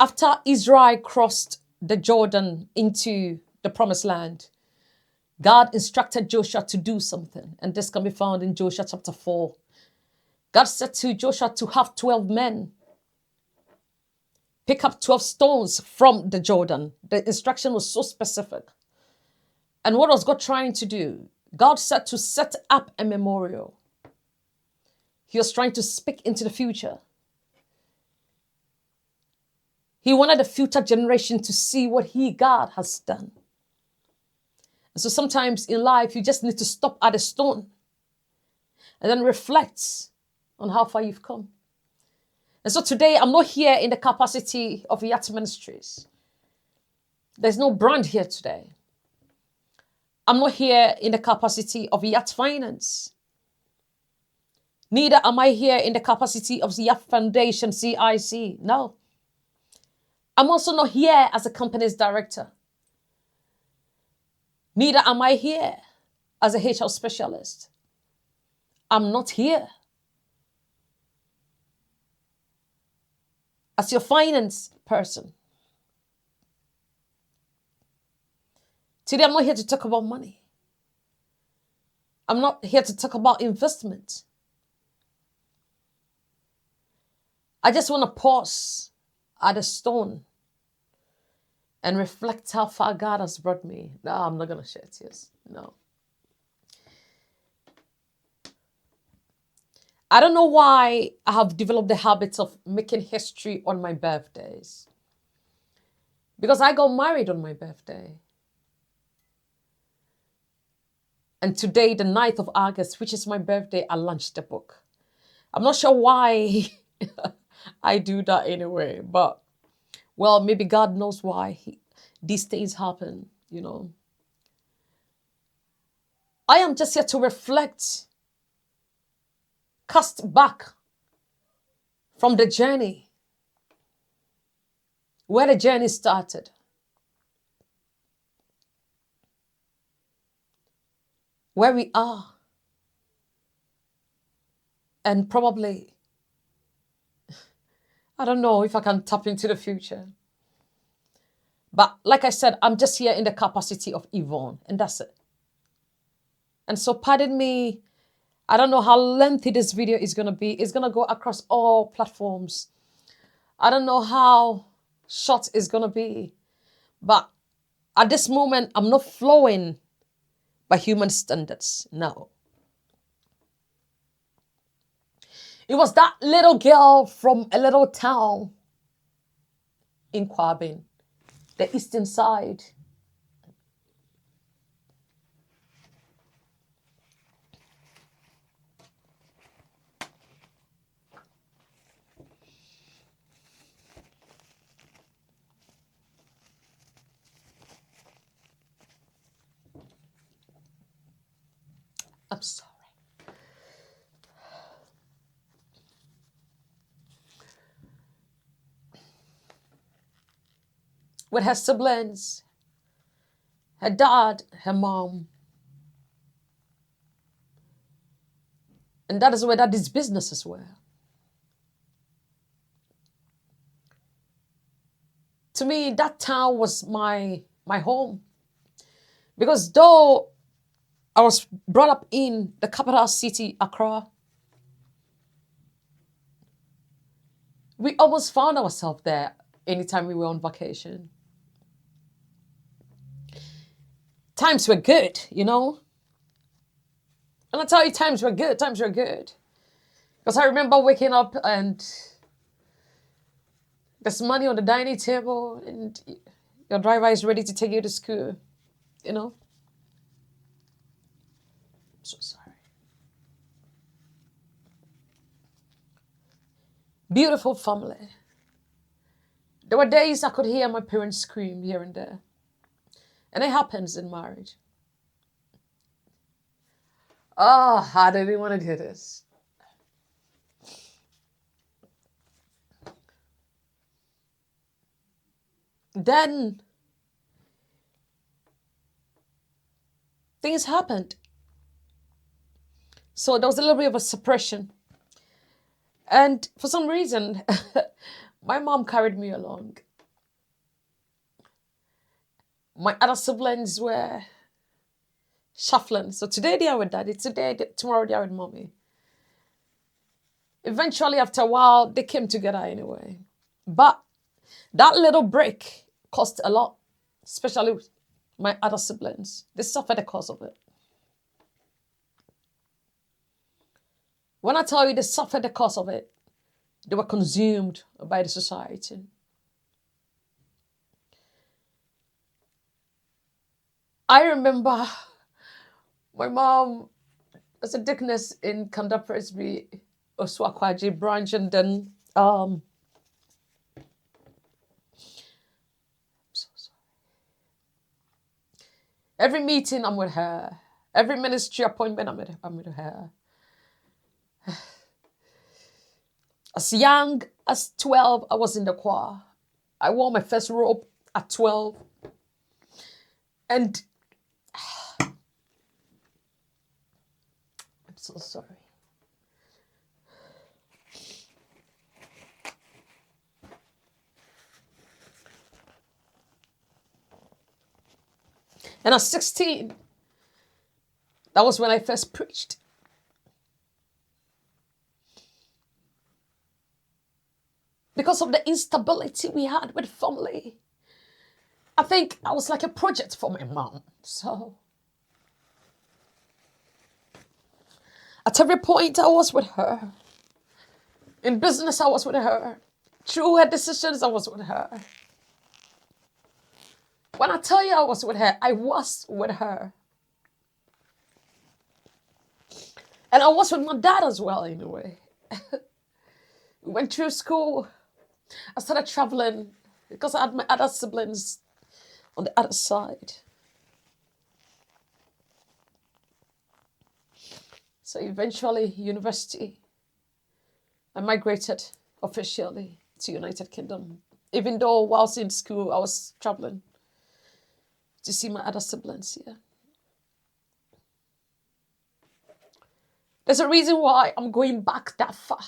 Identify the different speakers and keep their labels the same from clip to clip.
Speaker 1: After Israel crossed the Jordan into the promised land, God instructed Joshua to do something. And this can be found in Joshua chapter 4. God said to Joshua to have 12 men pick up 12 stones from the Jordan. The instruction was so specific. And what was God trying to do? God said to set up a memorial. He was trying to speak into the future. He wanted the future generation to see what God has done. And so sometimes in life, you just need to stop at a stone and then reflect on how far you've come. And so today, I'm not here in the capacity of Yacht Ministries. There's no brand here today. I'm not here in the capacity of Yacht Finance. Neither am I here in the capacity of the Yacht Foundation, CIC. No. I'm also not here as a company's director. Neither am I here as a HR specialist. I'm not here as your finance person. Today, I'm not here to talk about money. I'm not here to talk about investment. I just want to pause at a stone and reflect how far God has brought me. No, I'm not going to shed tears. No. I don't know why I have developed the habit of making history on my birthdays. Because I got married on my birthday. And today, the 9th of August, which is my birthday, I launched the book. I'm not sure why I do that anyway, but well, maybe God knows why these things happen, you know. I am just here to reflect, cast back from the journey, where the journey started, where we are, and probably, I don't know if I can tap into the future. But like I said, I'm just here in the capacity of Yvonne, and that's it. And so pardon me, I don't know how lengthy this video is going to be. It's going to go across all platforms. I don't know how short it's going to be. But at this moment, I'm not flowing by human standards. No. It was that little girl from a little town in Kwabin, the eastern side. I'm sorry. With her siblings, her dad, her mom. And that is where these businesses were. To me, that town was my home. Because though I was brought up in the capital city, Accra, we almost found ourselves there anytime we were on vacation. Times were good, you know. And I tell you, times were good. Because I remember waking up and there's money on the dining table and your driver is ready to take you to school, you know. I'm so sorry. Beautiful family. There were days I could hear my parents scream here and there. And it happens in marriage. Oh, I didn't want to do this. Then things happened. So there was a little bit of a suppression. And for some reason, my mom carried me along. My other siblings were shuffling. So today they are with daddy, tomorrow they are with mommy. Eventually, after a while, they came together anyway. But that little break cost a lot, especially my other siblings. They suffered the cost of it. When I tell you they suffered the cost of it, they were consumed by the society. I remember my mom was a deaconess in Kanda Presby, Oswakwaji branch, and then I'm so sorry. Every meeting I'm with her. Every ministry appointment I'm with her. As young as 12, I was in the choir. I wore my first robe at 12. And I'm so sorry. And at 16, that was when I first preached. Because of the instability we had with family, I think I was like a project for my mom. So at every point, I was with her. In business, I was with her. Through her decisions, I was with her. When I tell you I was with her, I was with her. And I was with my dad as well, in a way. We went through school. I started traveling because I had my other siblings on the other side. So eventually, university, I migrated officially to United Kingdom. Even though whilst in school, I was traveling to see my other siblings here. There's a reason why I'm going back that far.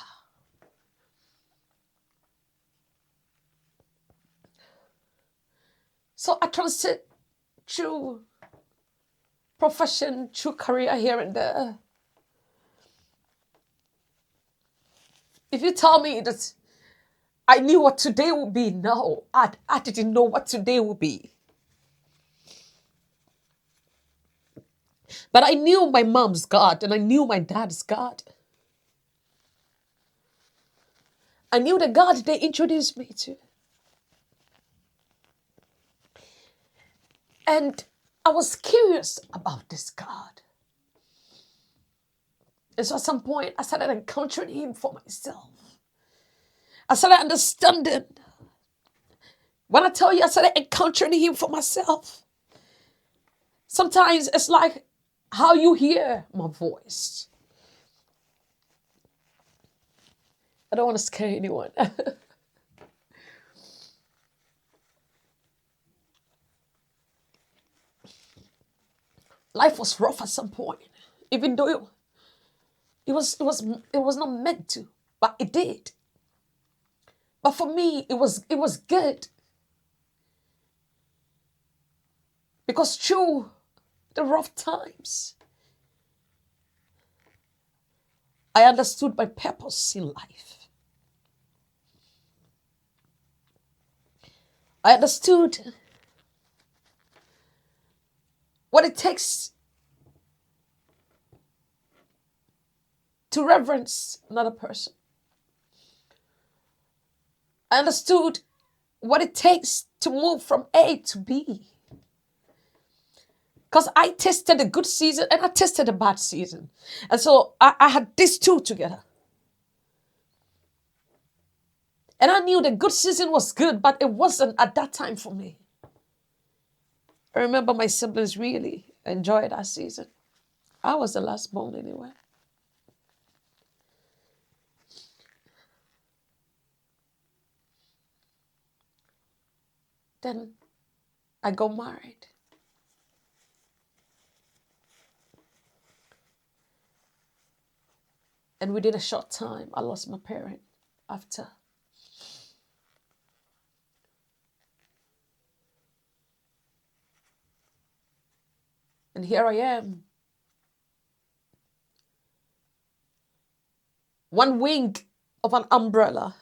Speaker 1: So I transit through profession, through career here and there. If you tell me that I knew what today would be, no, I didn't know what today would be. But I knew my mom's God and I knew my dad's God. I knew the God they introduced me to. And I was curious about this God. And so at some point, I started encountering him for myself. I started understanding. When I tell you I started encountering him for myself, sometimes it's like how you hear my voice. I don't want to scare anyone. Life was rough at some point, even though it was not meant to, but it did. But for me, it was good. Because through the rough times, I understood my purpose in life. I understood what it takes to reverence another person. I understood what it takes to move from A to B. Because I tasted the good season and I tasted the bad season. And so I had these two together. And I knew the good season was good, but it wasn't at that time for me. I remember my siblings really enjoyed that season. I was the last born anyway. Then I got married. And within a short time, I lost my parent after. And here I am. One wing of an umbrella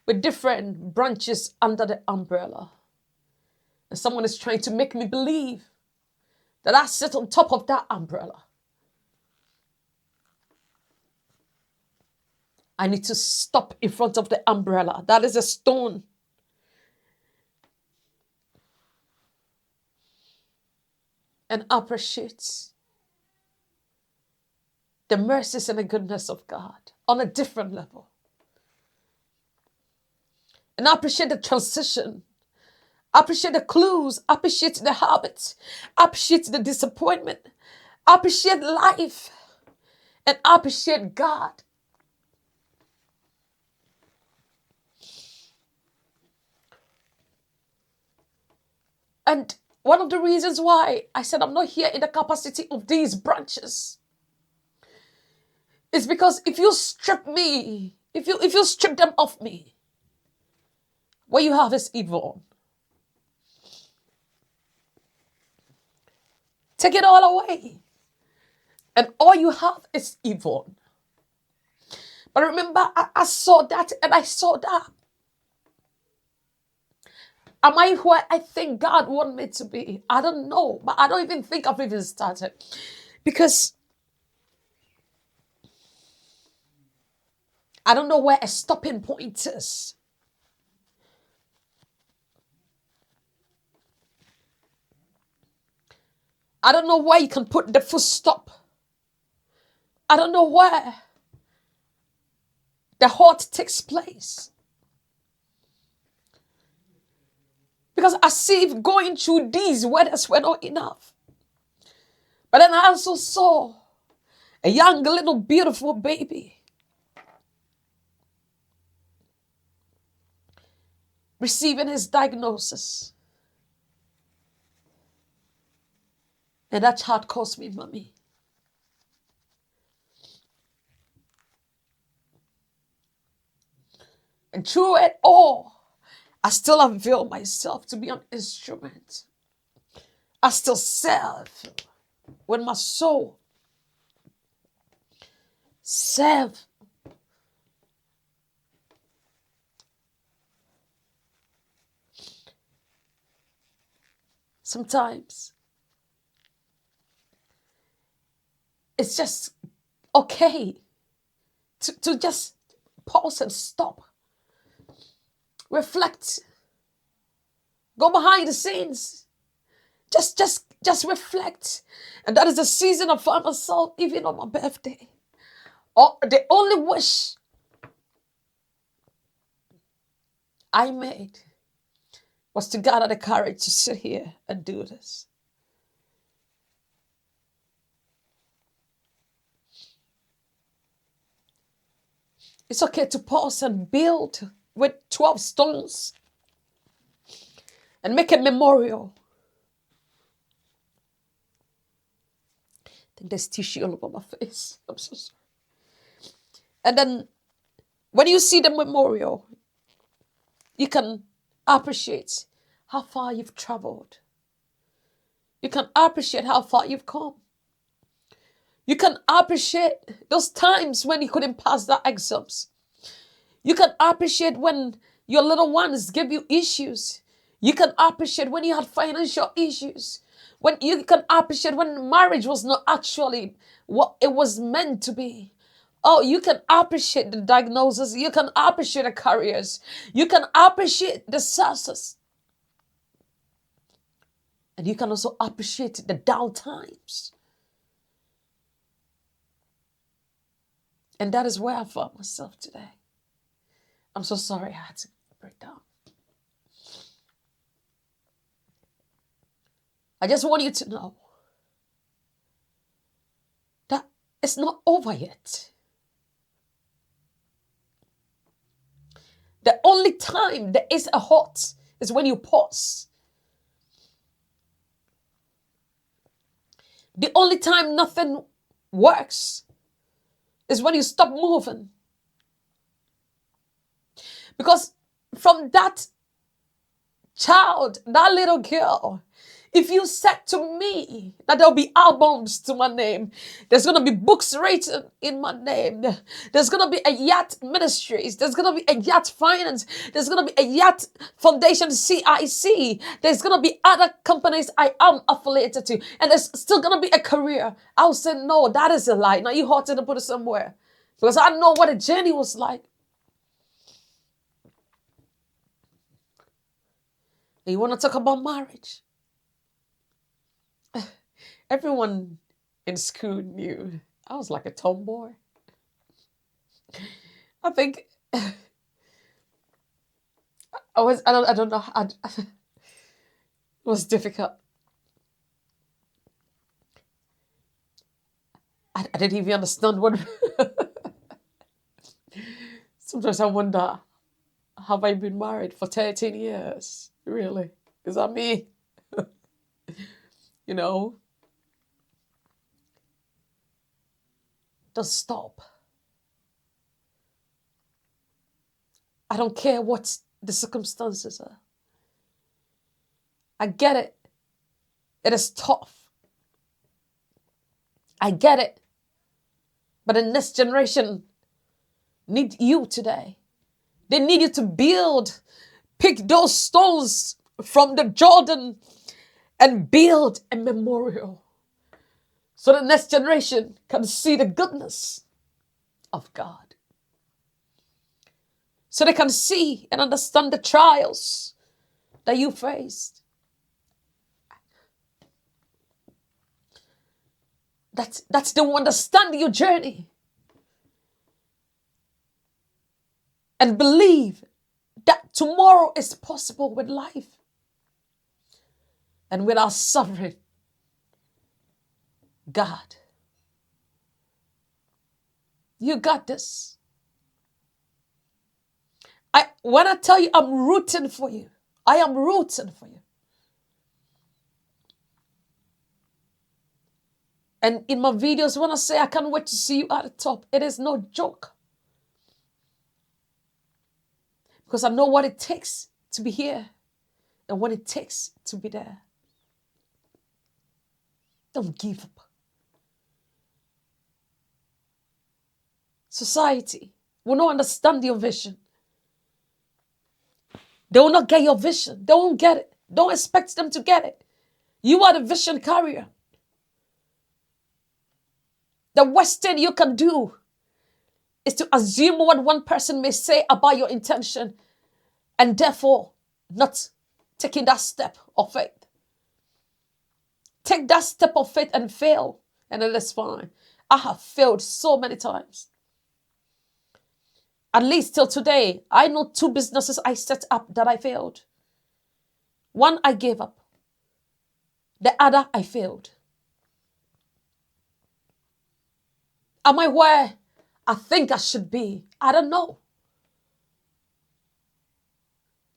Speaker 1: with different branches under the umbrella. And someone is trying to make me believe that I sit on top of that umbrella. I need to stop in front of the umbrella. That is a stone. And appreciate the mercies and the goodness of God on a different level. And appreciate the transition. Appreciate the clues. Appreciate the habits. Appreciate the disappointment. Appreciate life. And appreciate God. And one of the reasons why I said I'm not here in the capacity of these branches is because if you strip me, if you strip them off me, what you have is evil. Take it all away. And all you have is evil. But remember, I saw that and I saw that. Am I where I think God wants me to be? I don't know. But I don't even think I've even started. Because I don't know where a stopping point is. I don't know where you can put the full stop. I don't know where the halt takes place. Because as if going through these weathers were not enough. But then I also saw a young, little, beautiful baby receiving his diagnosis. And that child calls me mommy. And through it all, I still avail myself to be an instrument. I still serve with my soul. Serve. Sometimes it's just okay to just pause and stop. Reflect. Go behind the scenes. Just reflect. And that is the season I find myself even on my birthday. Or the only wish I made was to gather the courage to sit here and do this. It's okay to pause and build with 12 stones and make a memorial. I think there's tissue all over my face. I'm so sorry. And then when you see the memorial, you can appreciate how far you've traveled. You can appreciate how far you've come. You can appreciate those times when you couldn't pass the exams. You can appreciate when your little ones give you issues. You can appreciate when you had financial issues. When you can appreciate when marriage was not actually what it was meant to be. Oh, you can appreciate the diagnosis. You can appreciate the careers. You can appreciate the success. And you can also appreciate the down times. And that is where I found myself today. I'm so sorry I had to break down. I just want you to know that it's not over yet. The only time there is a halt is when you pause. The only time nothing works is when you stop moving. Because from that child, that little girl, If you said to me that there'll be albums to my name, there's going to be books written in my name, there's going to be a yacht ministries, there's going to be a yacht finance, there's going to be a yacht foundation CIC, there's going to be other companies I am affiliated to, and there's still going to be a career, I'll say, no, that is a lie. Now you hot to put it somewhere, because I know what a journey was like. And you want to talk about marriage? Everyone in school knew I was like a tomboy. I think I don't know. It was difficult. I didn't even understand what. Sometimes I wonder, have I been married for 13 years? Really? Is that me? You know? Don't stop. I don't care what the circumstances are. I get it. It is tough. I get it. But the next generation need you today. They need you to build, pick those stones from the Jordan and build a memorial so the next generation can see the goodness of God. So they can see and understand the trials that you faced. That's they will understand your journey and believe that tomorrow is possible with life and with our sovereign God. You got this. When I tell you I'm rooting for you, I am rooting for you. And in my videos, when I say I can't wait to see you at the top, it is no joke. Because I know what it takes to be here and what it takes to be there. Don't give up. Society will not understand your vision. They will not get your vision. They won't get it. Don't expect them to get it. You are the vision carrier. The worst thing you can do is to assume what one person may say about your intention and therefore not taking that step of faith. Take that step of faith and fail, and it is fine. I have failed so many times. At least till today, I know 2 businesses I set up that I failed. One I gave up. The other I failed. Am I where I think I should be? I don't know.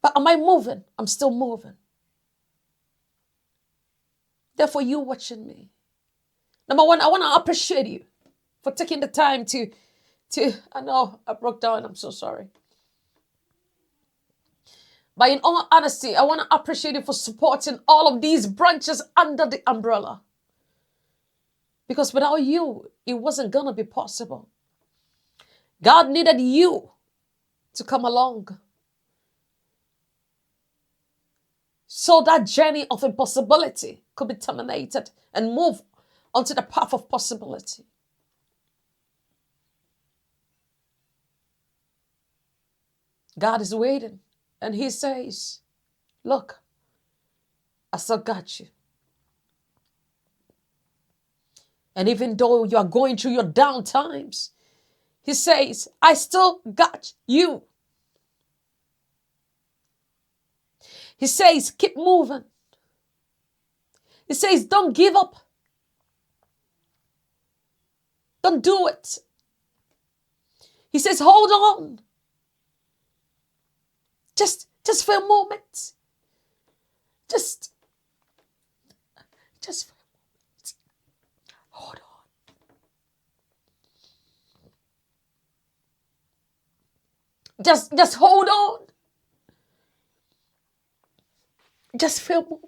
Speaker 1: But am I moving? I'm still moving. Therefore, you watching me. Number one, I want to appreciate you for taking the time to, I know I broke down, I'm so sorry. But in all honesty, I want to appreciate you for supporting all of these branches under the umbrella. Because without you, it wasn't going to be possible. God needed you to come along. So that journey of impossibility could be terminated and move onto the path of possibility. God is waiting and he says, look, I still got you. And even though you are going through your down times, he says, I still got you. He says, keep moving. He says, don't give up. Don't do it. He says, hold on. Just for a moment. Just for a moment. Hold on. Just hold on. Just for a moment.